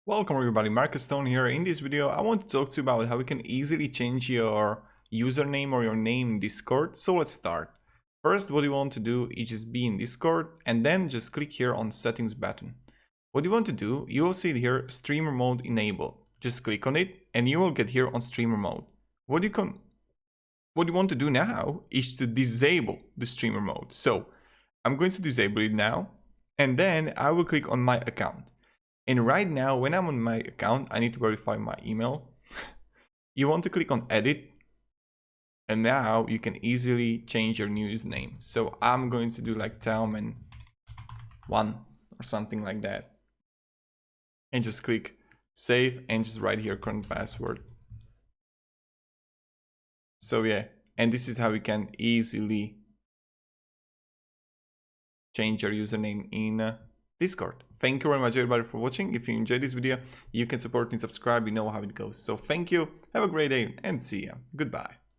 Welcome everybody, Marcus Stone here. In this video, I want to talk to you about how we can easily change your username or your name in Discord. So let's start. First, what you want to do is just be in Discord and then just click here on settings button. What you want to do, you will see here streamer mode enabled. Just click on it and you will get here on streamer mode. What you want to do now is to disable the streamer mode. So I'm going to disable it now and then I will click on my account. And right now, when I'm on my account, I need to verify my email. You want to click on edit. And now you can easily change your username. So I'm going to do like Talman1 or something like that. And just click save and just write here current password. So yeah, and this is how you can easily change your username in Discord. Thank you very much everybody for watching. If you enjoyed this video, you can support and subscribe. You know how it goes. So thank you, have a great day and see ya. Goodbye.